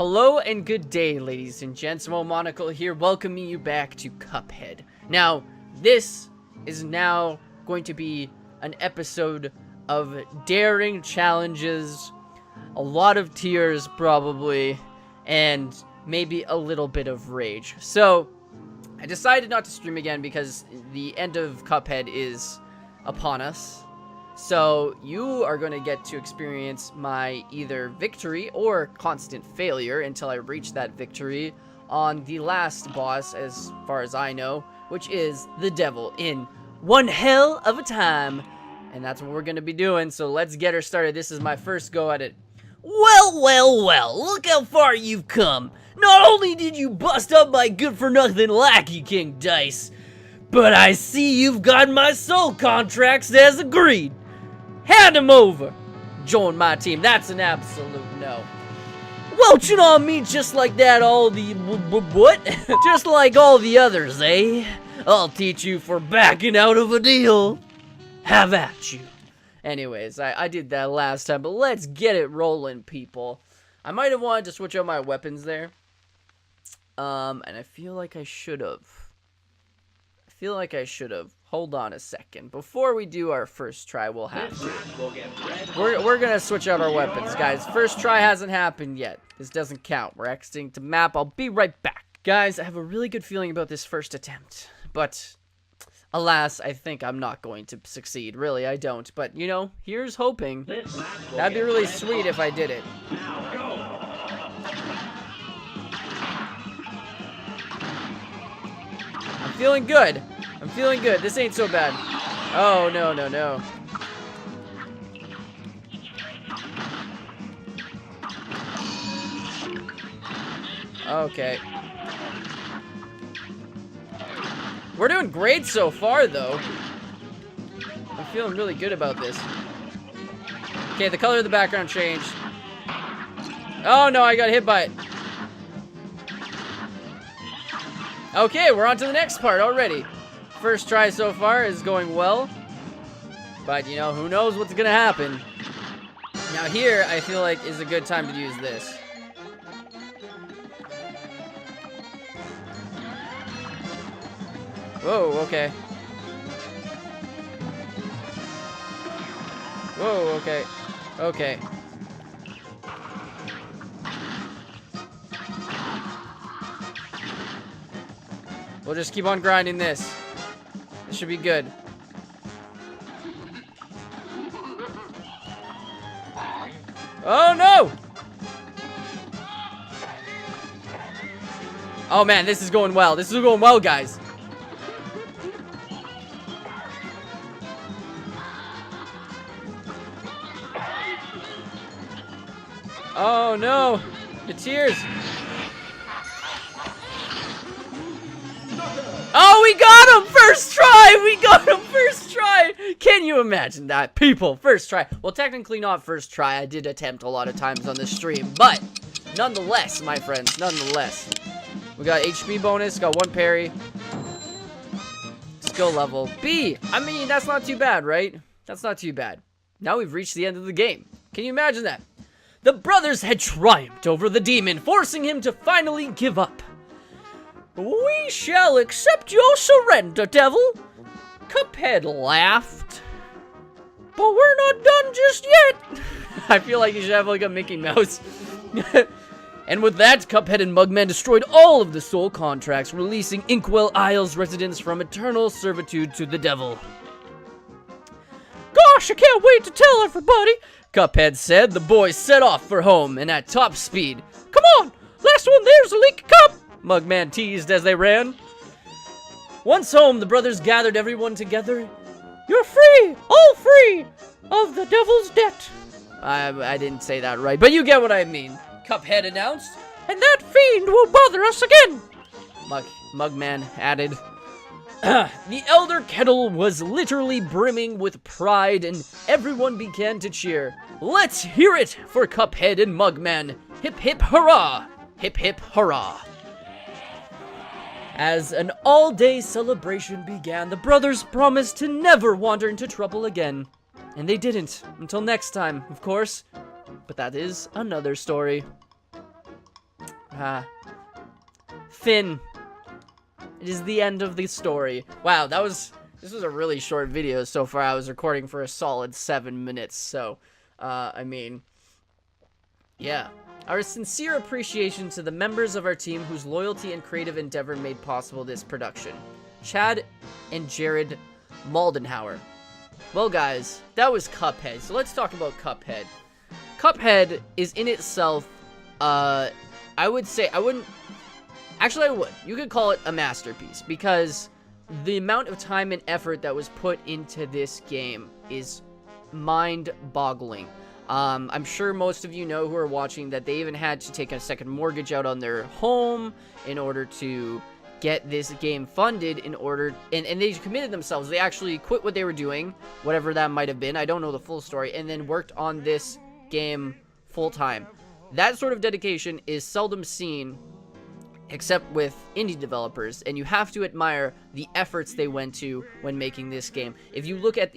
Hello and good day, ladies and gents. Momonocle here, welcoming you back to Cuphead. Now, this is now going to be an episode of daring challenges, a lot of tears probably, and maybe a little bit of rage. So, I decided not to stream again because the end of Cuphead is upon us. So, you are going to get to experience my either victory or constant failure until I reach that victory on the last boss, as far as I know, which is the devil in one hell of a time. And that's what we're going to be doing, so let's get her started. This is my first go at it. Well, look how far you've come. Not only did you bust up my good-for-nothing lackey King Dice, but I see you've got my soul contracts as agreed. Hand him over. Join my team. That's an absolute no. Welching on me just like that all the... what? Just like all the others, eh? I'll teach you for backing out of a deal. Have at you. Anyways, I did that last time, but let's get it rolling, people. I might have wanted to switch out my weapons there. And I feel like I should have. Hold on a second. Before we do our first try, we'll have to. We're gonna switch out our weapons, guys. First try hasn't happened yet. This doesn't count. We're exiting to map. I'll be right back. Guys, I have a really good feeling about this first attempt. But, alas, I think I'm not going to succeed. Really, I don't. But, you know, here's hoping. That'd be really sweet if I did it. I'm feeling good. This ain't so bad. Oh, no. Okay. We're doing great so far, though. I'm feeling really good about this. Okay, the color of the background changed. Oh, no, I got hit by it. Okay, we're on to the next part already. First try so far is going well. But, you know, who knows what's gonna happen. Now here, I feel like is a good time to use this. Whoa, okay. Whoa, okay. Okay. We'll just keep on grinding this. This should be good. Oh, no! Oh, man, this is going well. This is going well, guys. Oh, no. The tears. Oh, we got him! First try! Can you imagine that? People, first try. Well, technically not first try. I did attempt a lot of times on this stream. But, nonetheless, my friends, nonetheless. We got HP bonus, got 1 parry. Skill level B. I mean, that's not too bad, right? That's not too bad. Now we've reached the end of the game. Can you imagine that? The brothers had triumphed over the demon, forcing him to finally give up. We shall accept your surrender, devil. Cuphead laughed. But we're not done just yet. I feel like you should have like a Mickey Mouse. And with that, Cuphead and Mugman destroyed all of the soul contracts, releasing Inkwell Isle's residents from eternal servitude to the devil. Gosh, I can't wait to tell everybody, Cuphead said. The boys set off for home and at top speed. Come on, last one there's a leaky cup, Mugman teased as they ran. Once home, the brothers gathered everyone together. You're free, all free, of the devil's debt. I didn't say that right, but you get what I mean, Cuphead announced. And that fiend won't bother us again, Mugman added. The Elder Kettle was literally brimming with pride, and everyone began to cheer. Let's hear it for Cuphead and Mugman. Hip hip hurrah! Hip hip hurrah! As an all-day celebration began, the brothers promised to never wander into trouble again. And they didn't, until next time, of course. But that is another story. Finn. It is the end of the story. Wow, this was a really short video so far. I was recording for a solid 7 minutes, so, I mean, yeah. Our sincere appreciation to the members of our team whose loyalty and creative endeavor made possible this production. Chad and Jared Moldenhauer. Well, guys, that was Cuphead, so let's talk about Cuphead. Cuphead is in itself, I would say, actually, I would. You could call it a masterpiece, because the amount of time and effort that was put into this game is mind-boggling. I'm sure most of you know who are watching that they even had to take a second mortgage out on their home in order to get this game funded, and they committed themselves. They actually quit what they were doing, whatever that might have been. I don't know the full story, and then worked on this game full-time. That sort of dedication is seldom seen except with indie developers, and you have to admire the efforts they went to when making this game. If you look at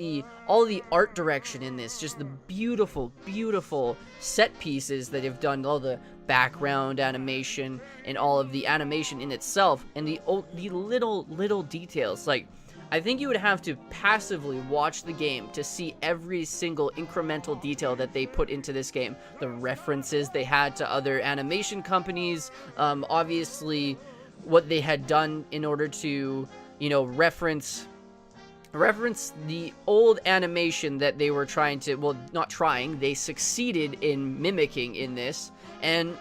all the art direction in this, just the beautiful, beautiful set pieces that they've done, all the background animation and all of the animation in itself, and the little details. Like, I think you would have to passively watch the game to see every single incremental detail that they put into this game. The references they had to other animation companies, obviously what they had done in order to, you know, reference the old animation that they were trying to, well, not trying, they succeeded in mimicking in this. And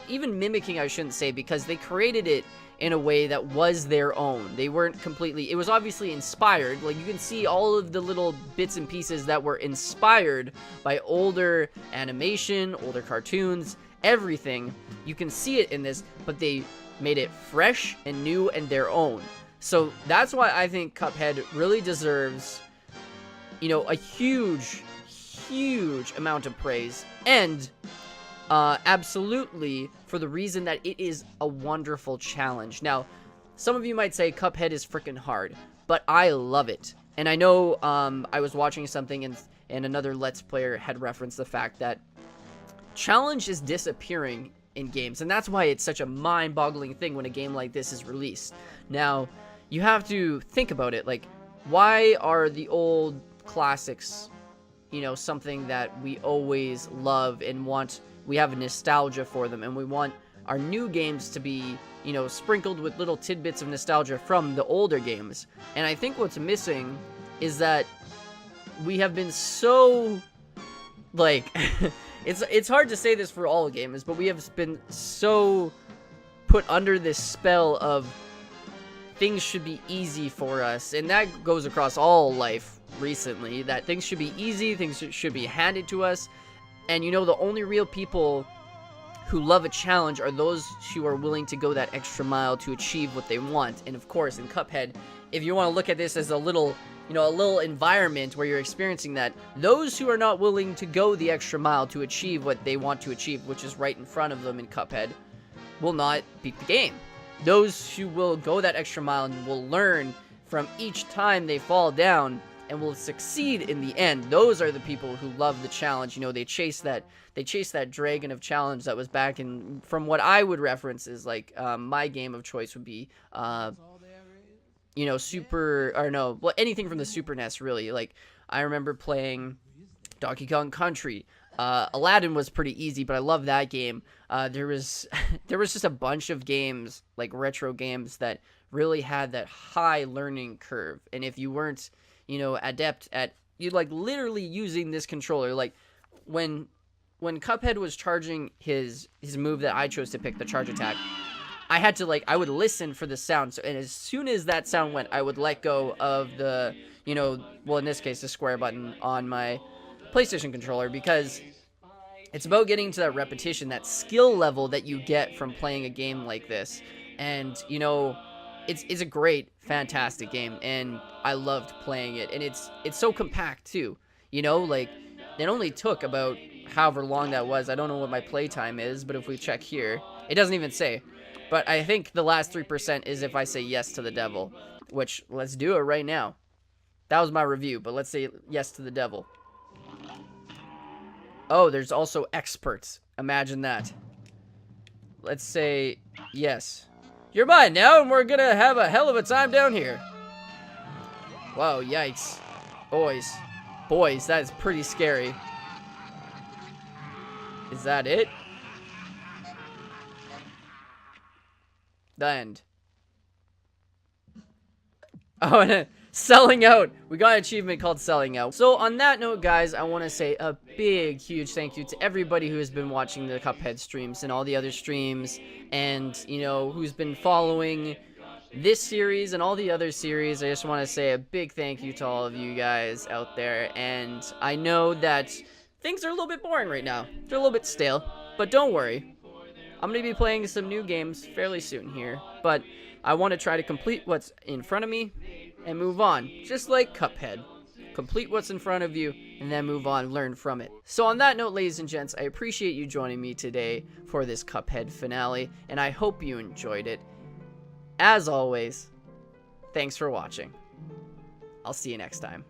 even mimicking, I shouldn't say, because they created it in a way that was their own. They weren't completely, it was obviously inspired. Like, you can see all of the little bits and pieces that were inspired by older animation, older cartoons, everything. You can see it in this, but they made it fresh and new and their own. So that's why I think Cuphead really deserves, you know, a huge amount of praise. And absolutely, for the reason that it is a wonderful challenge. Now, some of you might say Cuphead is freaking hard, but I love it. And I know I was watching something and another Let's Player had referenced the fact that challenge is disappearing in games, and that's why it's such a mind-boggling thing when a game like this is released. Now, you have to think about it, like, why are the old classics, you know, something that we always love and want? We have a nostalgia for them, and we want our new games to be, you know, sprinkled with little tidbits of nostalgia from the older games. And I think what's missing is that we have been so, like, it's hard to say this for all games, but we have been so put under this spell of things should be easy for us, and that goes across all life recently, that things should be easy, things should be handed to us. And you know, the only real people who love a challenge are those who are willing to go that extra mile to achieve what they want. And of course, in Cuphead, if you want to look at this as a little, you know, a little environment where you're experiencing that, those who are not willing to go the extra mile to achieve what they want to achieve, which is right in front of them in Cuphead, will not beat the game. Those who will go that extra mile and will learn from each time they fall down and will succeed in the end, those are the people who love the challenge. You know, they chase that dragon of challenge that was back in, from what I would reference is like, my game of choice would be, you know, anything from the Super NES, really. Like, I remember playing Donkey Kong Country. Aladdin was pretty easy, but I love that game. There was just a bunch of games, like retro games, that really had that high learning curve. And if you weren't, you know, adept at, you like literally using this controller, like when Cuphead was charging his move that I chose to pick, the charge attack, I had to, like, I would listen for the sound. So, and as soon as that sound went, I would let go of the, you know, well, in this case, the square button on my PlayStation controller, because it's about getting to that repetition, that skill level that you get from playing a game like this. And, you know, it's a great, fantastic game, and I loved playing it. And it's so compact too, you know, like, it only took about however long that was. I don't know what my playtime is, but if we check here, it doesn't even say. But I think the last 3% is if I say yes to the devil, which, let's do it right now. That was my review, but let's say yes to the devil. Oh, there's also experts. Imagine that. Let's say yes. You're mine now, and we're gonna have a hell of a time down here. Whoa, yikes. Boys, that is pretty scary. Is that it? The end. Oh, and selling out. We got an achievement called selling out. So on that note, guys, I want to say a big, huge thank you to everybody who has been watching the Cuphead streams and all the other streams, and, you know, who's been following this series and all the other series. I just want to say a big thank you to all of you guys out there. And I know that things are a little bit boring right now. They're a little bit stale, but don't worry. I'm going to be playing some new games fairly soon here, but I want to try to complete what's in front of me and move on, just like Cuphead. Complete what's in front of you and then move on, learn from it. So on that note, ladies and gents, I appreciate you joining me today for this Cuphead finale, and I hope you enjoyed it. As always, thanks for watching. I'll see you next time.